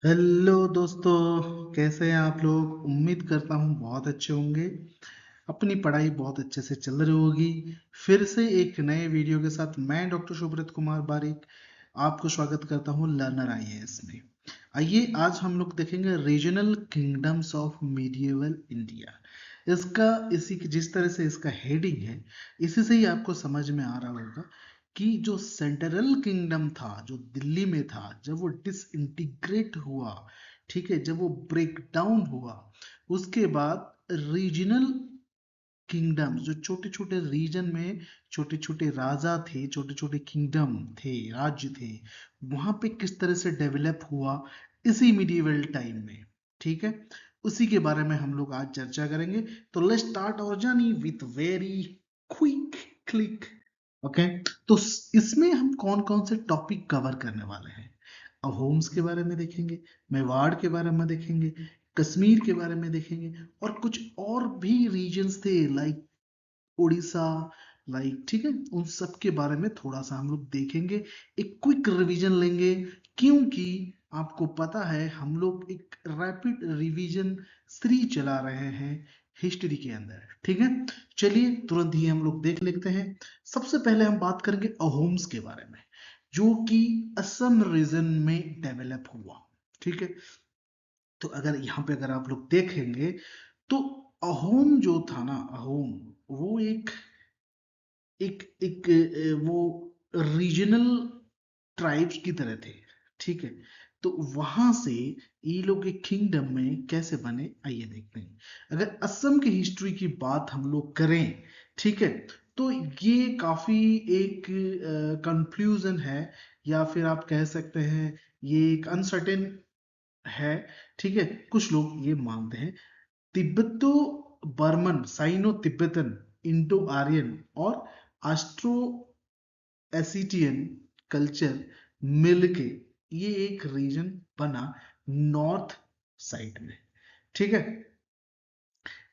Hello दोस्तों, कैसे हैं आप लोग। उम्मीद करता हूँ बहुत अच्छे होंगे। अपनी पढ़ाई बहुत अच्छे से चल रही होगी। फिर से एक नए वीडियो के साथ मैं डॉक्टर शुभ्रत कुमार बारिक आपको स्वागत करता हूँ लर्नर आईएएस में। आइए आज हम लोग देखेंगे regional kingdoms of medieval India. इसका इसी जिस तरह से इसका हेडिंग है, इसी से ही आपको समझ में आ रहा होगा कि जो सेंट्रल किंगडम था, जो दिल्ली में था, जब वो डिसइंटीग्रेट हुआ, ठीक है, जब वो ब्रेक डाउन हुआ, उसके बाद रीजनल किंगडम्स, जो छोटे छोटे रीजन में छोटे छोटे राजा थे, छोटे छोटे किंगडम थे, राज्य थे, वहां पे किस तरह से डेवलप हुआ इसी मिडिवल टाइम में। ठीक है, उसी के बारे में हम लोग आज चर्चा करेंगे। तो let's start our journey with very quick click. Okay, तो इसमें हम कौन कौन से टॉपिक कवर करने वाले हैं। अहोम्स के बारे में देखेंगे, मेवाड़ के बारे में देखेंगे, कश्मीर के बारे में देखेंगे, और कुछ और भी रीजन्स थे लाइक उड़ीसा, लाइक, ठीक है, उन सब के बारे में थोड़ा सा हम लोग देखेंगे। एक क्विक रिवीजन लेंगे, क्योंकि आपको पता है हम लोग एक रैपिड रिवीजन सीरीज चला रहे हैं हिस्ट्री के अंदर। ठीक है, चलिए तुरंत ही हम लोग देख लेते हैं। सबसे पहले हम बात करेंगे अहोम्स के बारे में, जो कि असम रीजन में डेवलप हुआ। ठीक है, तो अगर यहाँ पे अगर आप लोग देखेंगे तो अहोम जो था ना, अहोम वो एक एक एक वो रीजनल ट्राइब्स की तरह थे। ठीक है, तो वहां से ये लोग एक किंगडम में कैसे बने, आइए देखते हैं। अगर असम की हिस्ट्री की बात हम लोग करें, ठीक है, तो ये काफी एक कंफ्यूजन है, या फिर आप कह सकते हैं ये एक अनसर्टेन है। ठीक है, कुछ लोग ये मानते हैं Tibeto Burman, Sino Tibetan, Indo Aryan और ऑस्ट्रो एसिटियन कल्चर मिलके ये एक रीजन बना नॉर्थ साइड में। ठीक है,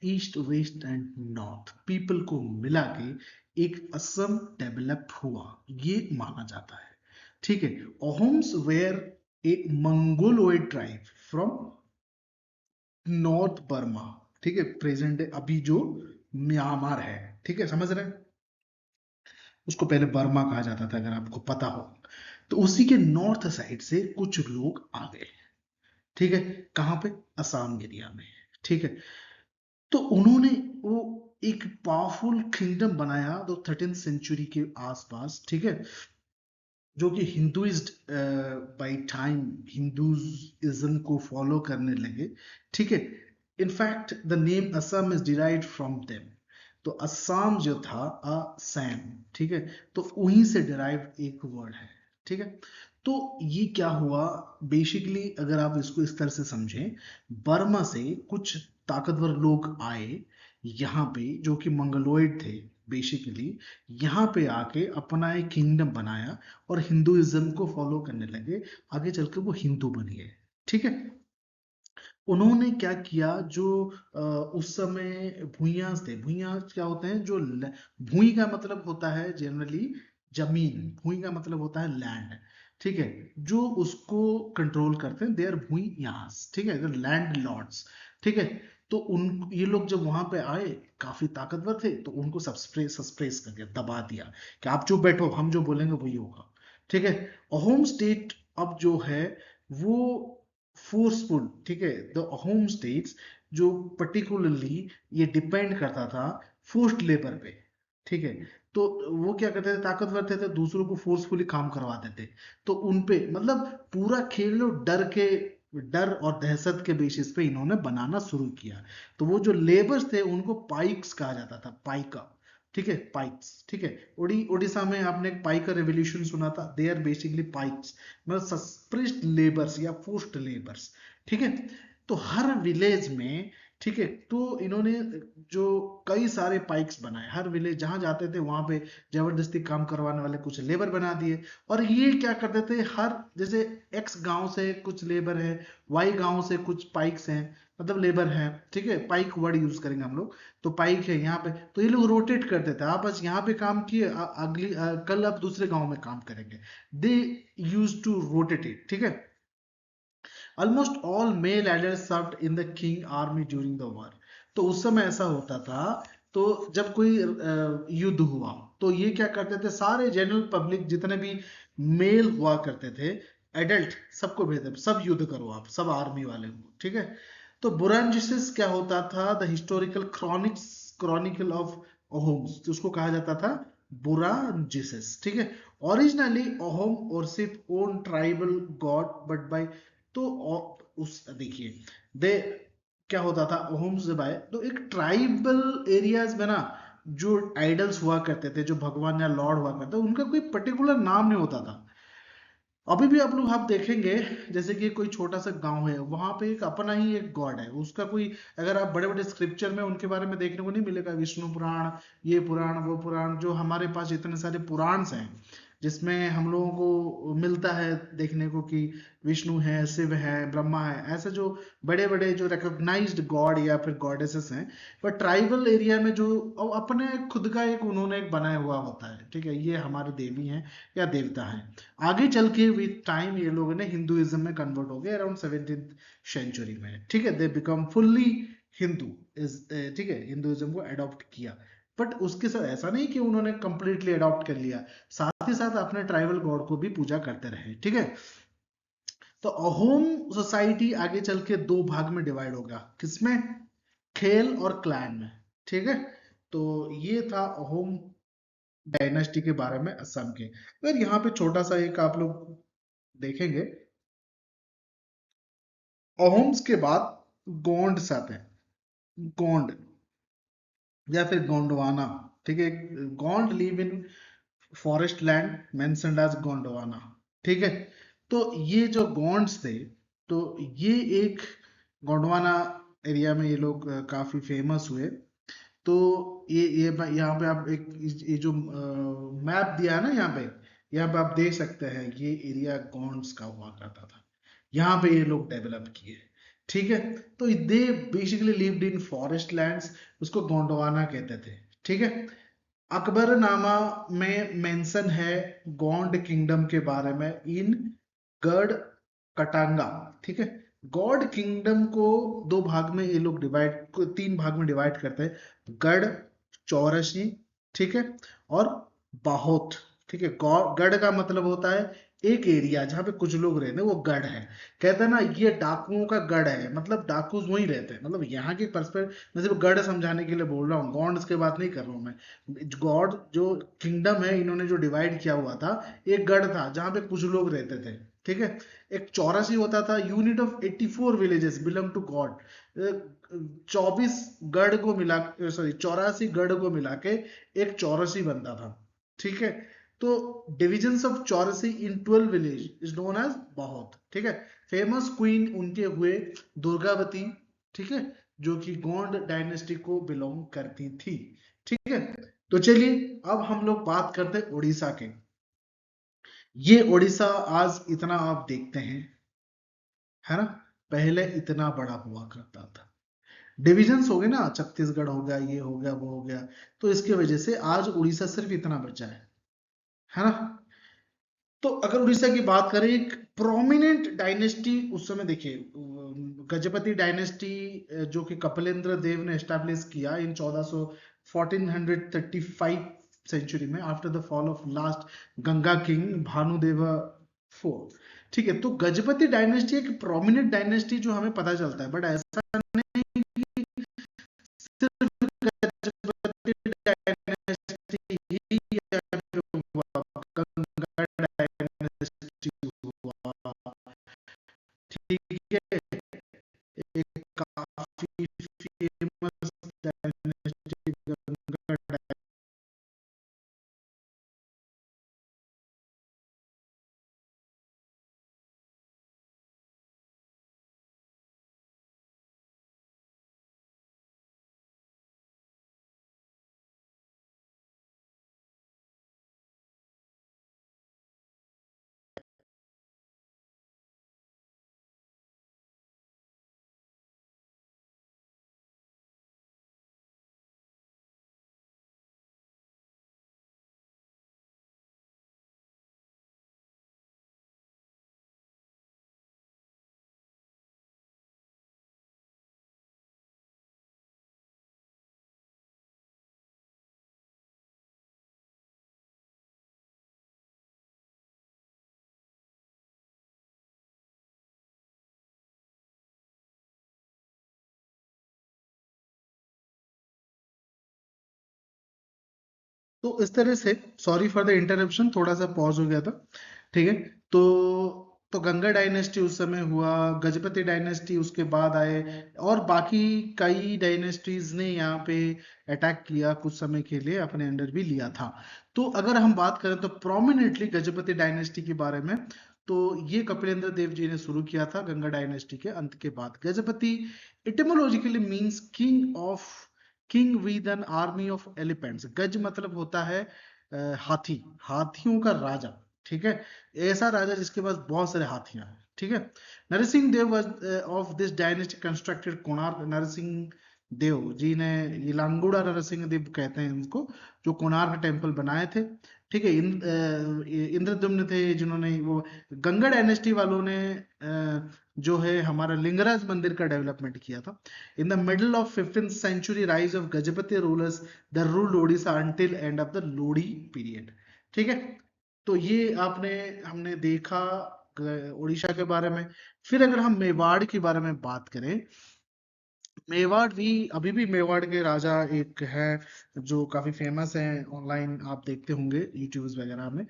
east west and north people को मिला के एक असम डेवलप हुआ, ये माना जाता है। ठीक है, Ahoms were a Mongoloid tribe from north Burma. ठीक है, प्रेजेंट अभी जो म्यांमार है, ठीक है, समझ रहे हैं, उसको पहले बर्मा कहा जाता था अगर आपको पता हो। तो उसी के नॉर्थ साइड से कुछ लोग आ गए। ठीक है, कहां पे, असम एरिया में। ठीक है, तो उन्होंने वो एक पावरफुल किंगडम बनाया तो 13th सेंचुरी के आसपास। ठीक है, जो कि हिंदुइज्ड बाय टाइम हिंदुइज्म को फॉलो करने लगे। ठीक है, in fact the name Assam is derived from them. तो असम जो था असैम, ठीक है, तो वहीं से डिराइव्ड एक वर्ड है। ठीक है, तो ये क्या हुआ, बेसिकली अगर आप इसको इस तरह से समझें, बर्मा से कुछ ताकतवर लोग आए यहाँ पे, जो कि मंगलोइड थे बेसिकली, यहाँ पे आके अपना एक किंगडम बनाया और हिंदुइज्म को फॉलो करने लगे। आगे चलकर वो हिंदू बन गए। ठीक है, उन्होंने क्या किया, जो उस समय भूइयांस थे, भूइयांस क्या होते हैं, जो भूइ का मतलब होता है जनरली जमीन, भूइ का मतलब होता है लैंड। ठीक है, जो उसको कंट्रोल करते हैं, दे आर भूइयांस। ठीक है, लैंड लॉर्ड्स। ठीक है, तो उन ये लोग जब वहां पे आए, काफी ताकतवर थे, तो उनको सस्प्रेस कर दिया, दबा दिया कि आप जो बैठो, हम जो बोलेंगे वही होगा। ठीक है, होम स्टेट अब जो है वो फोर्सफुल, ठीक है, द होम स्टेट्स जो पर्टिकुलरली ये डिपेंड करता था फोर्स्ड लेबर पे। ठीक है, तो वो क्या करते थे, ताकतवर थे तो दूसरों को फोर्सफुली काम करवा देते। तो उन पे मतलब पूरा खेल लो डर के, डर और दहशत के बेसिस पे इन्होंने बनाना शुरू किया। तो वो जो लेबर्स थे उनको पाइक्स कहा जाता था, पाइका। ठीक है, पाइक्स। ठीक है, उड़ीसा में आपने एक पाइका रेवोल्यूशन सुना था, दे आर बेसिकली पाइक्स, मतलब सस्प्रेस्ड लेबर्स या फोर्स्ड लेबर्स। ठीक है, तो हर विलेज में, ठीक है, तो इन्होंने जो कई सारे पाइक्स बनाए, हर विलेज जहां जाते थे वहां पे जबरदस्ती काम करवाने वाले कुछ लेबर बना दिए। और ये क्या करते थे, हर जैसे एक्स गांव से कुछ लेबर है, वाई गांव से कुछ पाइक्स हैं, मतलब लेबर है। ठीक है, पाइक वर्ड यूज करेंगे हम लोग। तो पाइक है यहाँ पे, तो ये लोग रोटेट करते थे, आप बस यहाँ पे काम किए, कल आप दूसरे गांव में काम करेंगे। दे यूज टू रोटेट इट। ठीक है, almost all mail adult served in the king army during the war. तो उस समय ऐसा होता था, तो जब कोई युद्ध हुआ तो ये क्या करते थे, सारे जनरल पब्लिक जितने भी मेल हुआ करते थे एडल्ट, सबको भेजते, सब युद्ध करो आप, सब आर्मी वाले हो, ठीक है। तो बुरांजिसिस क्या होता था, the historical Chronicle of Ohm's, तो उसको कहा जाता था बुरांजिसिस, ठीक है। ओरिजिनली ओहोम और सिर्फ own tribal God but by, तो उस देखिए दे क्या होता था ओहोम्स जब आए तो एक ट्राइबल एरियाज में ना जो आइडल्स हुआ करते थे, जो भगवान या लॉर्ड हुआ करते थे, उनका कोई पर्टिकुलर नाम नहीं होता था। अभी भी आप देखेंगे, जैसे कि कोई छोटा सा गांव है, वहां पे एक अपना ही एक गॉड है, उसका कोई, अगर आप बड़े बड़े स्क्रिप्चर में उनके बारे में देखने को नहीं मिलेगा, विष्णु पुराण, ये पुराण, वो पुराण, जो हमारे पास इतने सारे पुराण हैं जिसमें हम लोगों को मिलता है देखने को कि विष्णु है, शिव है, ब्रह्मा है, ऐसे जो बड़े बड़े जो रिकॉग्नाइज्ड गॉड या फिर गॉडेसेस हैं। पर ट्राइबल एरिया में जो अपने खुद का एक उन्होंने एक बनाया हुआ होता है, ठीक है, ये हमारे देवी हैं या देवता हैं। आगे चल के विद टाइम ये लोगों ने हिंदुइज्म में कन्वर्ट हो गए अराउंड 17th सेंचुरी में, ठीक है, they become fully Hindu is, ठीक है, हिंदुइज्म को अडॉप्ट किया। बट उसके साथ ऐसा नहीं कि उन्होंने कंप्लीटली अडॉप्ट कर लिया, साथ ही साथ अपने ट्राइबल गॉड को भी पूजा करते रहे, ठीक है। तो अहोम सोसाइटी आगे चल के दो भाग में डिवाइड होगा, किसमें, खेल और क्लैन में, ठीक है। तो ये था अहोम डायनेस्टी के बारे में असम के। अगर यहाँ पे छोटा सा एक आप लोग देखेंगे, अहोम्स के बाद गोंड्स आते हैं, गोंड या फिर गोंडवाना, ठीक है। Gond live in forest land mentioned as Gondwana, ठीक है। तो ये जो गोंड्स थे, तो ये एक गोंडवाना एरिया में ये लोग काफी फेमस हुए। तो यहाँ पे आप एक ये जो मैप दिया है ना, यहाँ पे आप देख सकते हैं ये एरिया गोंड्स का हुआ करता था, यहाँ पे ये लोग डेवलप किए, ठीक है। तो they basically lived in forest lands, उसको गोंडवाना कहते थे, ठीक है। अकबरनामा में मेंशन है गोंड किंगडम के बारे में इन गढ़ कटांगा, ठीक है। गॉड किंगडम को दो भाग में ये लोग तीन भाग में डिवाइड करते हैं, गढ़, चौरसी, ठीक है, और बाहोट, ठीक है। गढ़ का मतलब होता है एक एरिया जहां पे कुछ लोग रहते हैं, वो गढ़ है। कहते हैं ना ये डाकुओं का गढ़ है, मतलब डाकू वहीं रहते हैं, मतलब यहाँ के परस्पेक्टिव मैं सिर्फ गढ़ समझाने के लिए बोल रहा हूँ, गॉड्स की बात नहीं कर रहा हूँ मैं। गॉड जो किंगडम है इन्होंने जो डिवाइड किया हुआ था, एक गढ़ था जहां पे कुछ लोग रहते थे, ठीक है। एक चौरासी होता था, unit of 84 villages belong to God, 24 गढ़ को मिला, सॉरी 84 गढ़ को मिला के एक चौरासी बनता था, ठीक है। तो डिविजन्स ऑफ चौरासी इन 12 विलेज इज नोन एज बहुत, ठीक है। फेमस क्वीन उनके हुए दुर्गावती, ठीक है, जो कि गोंड डायनेस्टी को बिलोंग करती थी, ठीक है। तो चलिए अब हम लोग बात करते हैं उड़ीसा के। ये उड़ीसा आज इतना आप देखते हैं, है ना, पहले इतना बड़ा हुआ करता था। डिविजन्स हो गए ना, छत्तीसगढ़ हो गया, ये हो गया, वो हो गया, तो इसके वजह से आज उड़ीसा सिर्फ इतना बचा है ना। तो अगर उड़ीसा की बात करें, एक प्रोमिनेंट डायनेस्टी उस समय देखिए, गजपति डायनेस्टी जो कि कपिलेंद्र देव ने एस्टैब्लिश किया इन 1435 सेंचुरी में, after the fall of last Ganga king Bhanudeva fourth, ठीक है। तो गजपति डायनेस्टी एक प्रोमिनेंट डायनेस्टी जो हमें पता चलता है, बट ऐसा नहीं कि सिर्फ गजपति डायनेस्टी ही या फिर गंगा डायनेस्टी हुआ, ठीक है। एक काफी फेमस डायनेस्टी गंगा तो इस तरह से, सॉरी फॉर द इंटरप्शन, थोड़ा सा पॉज हो गया था, ठीक है। तो गंगा डायनेस्टी उस समय हुआ, गजपति डायनेस्टी उसके बाद आए, और बाकी कई डायनेस्टीज ने यहाँ पे अटैक किया, कुछ समय के लिए अपने अंडर भी लिया था। तो अगर हम बात करें तो प्रोमिनेंटली गजपति डायनेस्टी के बारे में, तो ये कपिलेंद्र देव जी ने शुरू किया था गंगा डायनेस्टी के अंत के बाद। Gajapati etymologically means king with an army of elephants. गज मतलब होता है हाथी, हाथियों का राजा, ठीक है। ऐसा राजा जिसके पास बहुत सारे हाथियां हैं, ठीक है। Narasimha Deva of this dynasty constructed Konark. Narasimha Deva ji ने, ये लांगुड़ा नरसिंह देव कहते हैं उनको, जो कोणार्क टेम्पल बनाए थे, ठीक है। इंद्रदुम्न थे जिन्होंने वो, गंगा डायनेस्टी वालों ने जो है हमारा लिंगराज मंदिर का डेवलपमेंट किया था। In the middle of 15th century, rise of Gajapati rulers that ruled Odisha until end of the Lodi period, ठीक है। तो ये आपने, हमने देखा उड़ीसा के बारे में। फिर अगर हम मेवाड़ के बारे में बात करें, मेवाड़ भी, अभी भी मेवाड़ के राजा एक है जो काफी फेमस है, ऑनलाइन आप देखते होंगे यूट्यूब वगैरह में।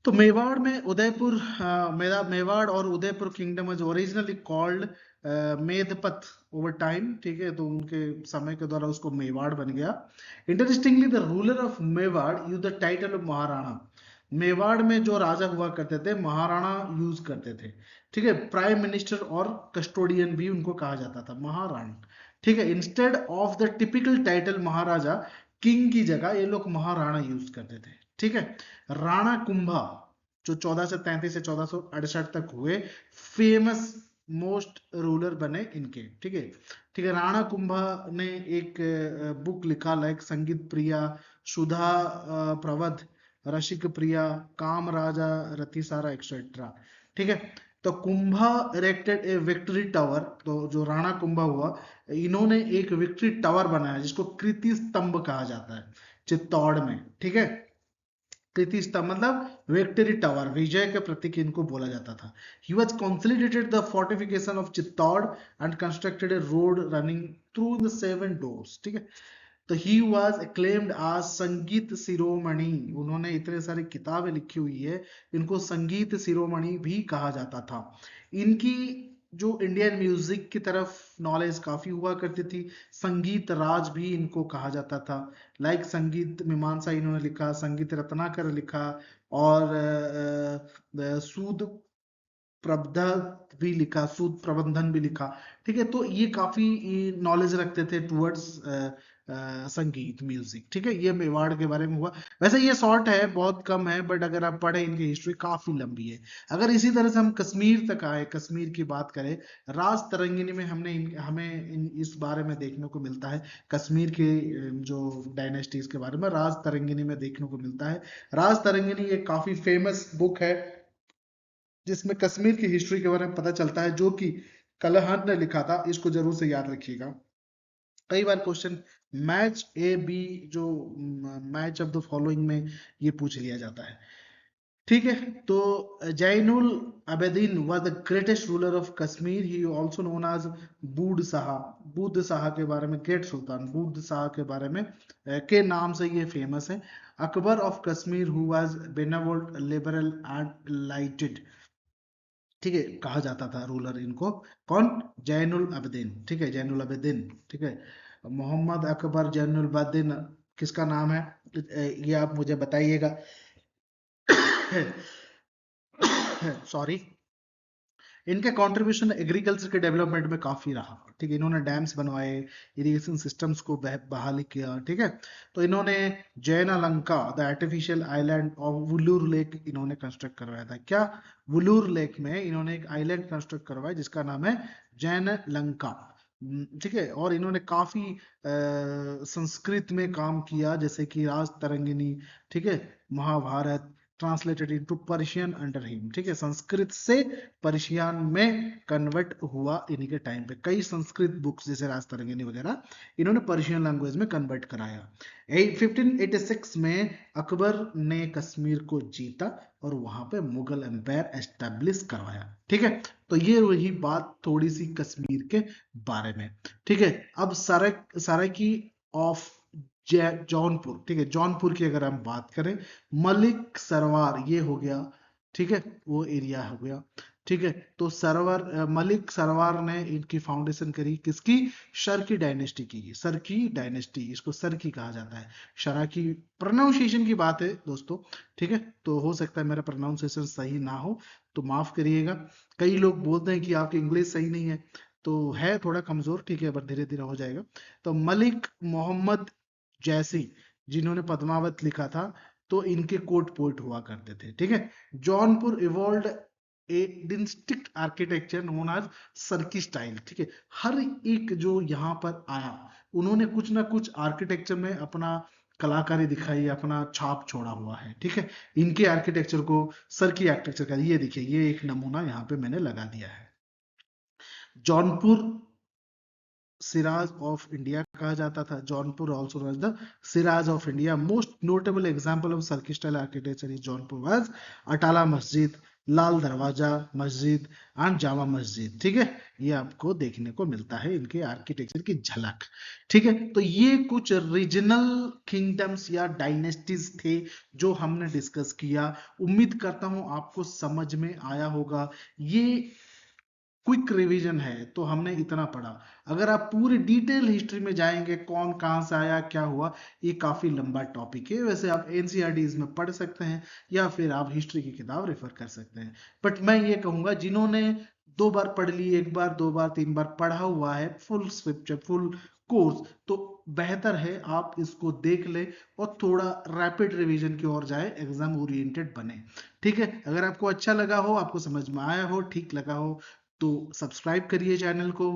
तो मेवाड़ में उदयपुर, मेवाड़ और Udaipur kingdom is originally called Medapata over time, ठीक है। तो उनके समय के द्वारा उसको मेवाड़ बन गया। Interestingly the ruler of Mewar use the title of Maharana. Mewar में जो राजा हुआ करते थे महाराणा यूज करते थे, ठीक है। प्राइम मिनिस्टर और कस्टोडियन भी उनको कहा जाता था महाराणा, ठीक है। Instead of the typical title Maharaja, king की जगह ये लोग महाराणा यूज करते थे, ठीक है। राणा कुंभा जो 1433 से 1468 तक हुए, फेमस मोस्ट रूलर बने इनके, ठीक है। ठीक है, राणा कुंभा ने एक बुक लिखा, लाइक संगीत प्रिया, सुधा प्रवध, रसिक प्रिया, काम राजा, रतिसारा, एक्सेट्रा, ठीक है। तो कुंभा इरेक्टेड ए विक्ट्री टावर। तो जो राणा कुंभा हुआ, इन्होंने एक विक्ट्री टावर बनाया जिसको कृति स्तंभ कहा जाता है चित्तौड़ में, ठीक है। कृति स्तंभ मतलब विक्ट्री टावर, विजय के प्रतीक इनको बोला जाता था। He was consolidated the fortification of Chittor and constructed A road running through the 7 doors, ठीक है। तो ही वॉज एक्लेम्ड आज संगीत शिरोमणि। उन्होंने इतने सारी किताबें लिखी हुई है, इनको संगीत शिरोमणि भी कहा जाता था। इनकी जो इंडियन म्यूजिक की तरफ नॉलेज काफी हुआ करती थी, संगीत राज भी इनको कहा जाता था। लाइक संगीत मीमांसा इन्होंने लिखा, संगीत रत्नाकर लिखा, और सूद प्रबंधन भी लिखा, सूद प्रबंधन भी लिखा, ठीक है। तो ये काफी नॉलेज रखते थे टुवर्ड्स संगीत म्यूजिक, ठीक है। ये मेवाड़ के बारे में हुआ। वैसे ये शॉर्ट है, बहुत कम है, बट अगर आप पढ़े इनकी हिस्ट्री काफी लंबी है। अगर इसी तरह से हम कश्मीर तक आए, कश्मीर की बात करें, राज तरंगिनी में इस बारे में देखने को मिलता है, कश्मीर के जो डायनेस्टीज के बारे में राज तरंगिनी में देखने को मिलता है। राज तरंगिनी एक काफी फेमस बुक है जिसमें कश्मीर की हिस्ट्री के बारे में पता चलता है, जो कि कलहन ने लिखा था। इसको जरूर से याद रखिएगा। कई बार क्वेश्चन मैच ए बी, जो मैच ऑफ द फॉलोइंग में ये पूछ लिया जाता है, ठीक है। तो Zainul Abedin was the greatest ruler of Kashmir. He also known as Budh Shah. बूढ़ शाह के बारे में, ग्रेट सुल्तान बूढ़ शाह के बारे में के नाम से ये फेमस है। Akbar of Kashmir who was benevolent, liberal and lighted, ठीक है, कहा जाता था रूलर इनको। कौन? जैनुल अबदीन, ठीक है, जैनुल अबदीन, ठीक है। मोहम्मद अकबर जैनुल अबदीन किसका नाम है, ये आप मुझे बताइएगा। सॉरी। इनके कंट्रीब्यूशन एग्रीकल्चर के डेवलपमेंट में काफी रहा, ठीक है। इन्होंने डैम्स बनवाए, इरिगेशन सिस्टम्स को बहाली किया, ठीक है। तो इन्होंने Jain Lanka, the artificial island of Wular lake इन्होंने कंस्ट्रक्ट करवाया था। क्या? वुलूर लेक में इन्होंने एक आइलैंड कंस्ट्रक्ट करवाया जिसका नाम है जैन लंका, ठीक है। और इन्होंने काफी संस्कृत में काम किया, जैसे कि राज तरंगिनी, ठीक है, Mahabharata translated into Persian under him, ठीक है। संस्कृत से पर्शियन में कन्वर्ट हुआ इन्हीं के टाइम पे। कई संस्कृत बुक्स जैसे राजतरंगिनी वगैरह इन्होंने पर्शियन लैंग्वेज में कन्वर्ट कराया। 1586 में अकबर ने कश्मीर को जीता और वहां पे मुगल एम्पायर एस्टेब्लिश करवाया, ठीक है। तो ये वही बात थोड़ी सी कश्मीर के बारे में, ठीक है। अब सराकी ऑफ जौनपुर, ठीक है, जौनपुर की अगर हम बात करें, मलिक सरवार ये हो गया, ठीक है, वो एरिया हो गया, ठीक है। तो मलिक सरवार ने इनकी फाउंडेशन करी, किसकी? शर की डायनेस्टी की, सर की डायनेस्टी, इसको सर की कहा जाता है। शरा की प्रोनाउंसिएशन की बात है दोस्तों, ठीक है, तो हो सकता है मेरा प्रोनाउंसिएशन सही ना हो तो माफ करिएगा। कई लोग बोलते हैं कि आपकी इंग्लिश सही नहीं है, तो है थोड़ा कमजोर, ठीक है, बट धीरे धीरे हो जाएगा। तो मलिक मोहम्मद जैसी, जिन्होंने पद्मावत लिखा था, तो इनके कोट पोइट हुआ करते थे, ठीक है। Jaunpur evolve a distinct architecture known as Sharqi style, ठीक है। हर एक जो यहाँ पर आया, उन्होंने कुछ ना कुछ आर्किटेक्चर में अपना कलाकारी दिखाई, अपना छाप छोड़ा हुआ है, ठीक है। इनके आर्किटेक्चर को सर्की आर्किटेक्चर का, ये देखिए, ये एक नमूना यहाँ पे मैंने लगा दिया है। जौनपुर सिराज ऑफ इंडिया कहा जाता था। Jaunpur also was the Siraj of India. Most notable example of circle style architecture in Jaunpur was Atala मस्जिद, लाल दरवाजा मस्जिद एंड जामा मस्जिद, ठीक है। ये आपको देखने को मिलता है इनके आर्किटेक्चर की झलक, ठीक है। तो ये कुछ रीजनल किंगडम्स या डायनेस्टीज थे जो हमने डिस्कस किया। उम्मीद करता हूं आपको समझ में आया होगा। ये क्विक रिवीजन है, तो हमने इतना पढ़ा। अगर आप पूरी डिटेल हिस्ट्री में जाएंगे, कौन कहां से आया, क्या हुआ, ये काफी लंबा टॉपिक है। वैसे आप एनसीईआरटीज में पढ़ सकते हैं या फिर आप हिस्ट्री की किताब रेफर कर सकते हैं। बट मैं ये कहूंगा, जिन्होंने 2 बार पढ़ ली, 1 बार 2 बार 3 बार पढ़ा हुआ है फुल स्क्रिप्चर फुल कोर्स, तो बेहतर है आप इसको देख ले और थोड़ा रैपिड रिवीजन की ओर जाए, एग्जाम ओरिएंटेड बने, ठीक है। अगर आपको अच्छा लगा हो, आपको समझ में आया हो, ठीक लगा हो, तो सब्सक्राइब करिए चैनल को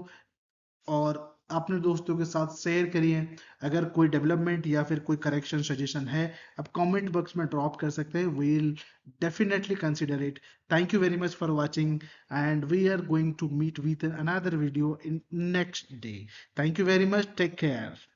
और अपने दोस्तों के साथ शेयर करिए। अगर कोई डेवलपमेंट या फिर कोई करेक्शन सजेशन है, आप कमेंट बॉक्स में ड्रॉप कर सकते हैं। We will definitely consider it. Thank you very much for watching and we are going to meet with another video in next day. Thank you very much, take care.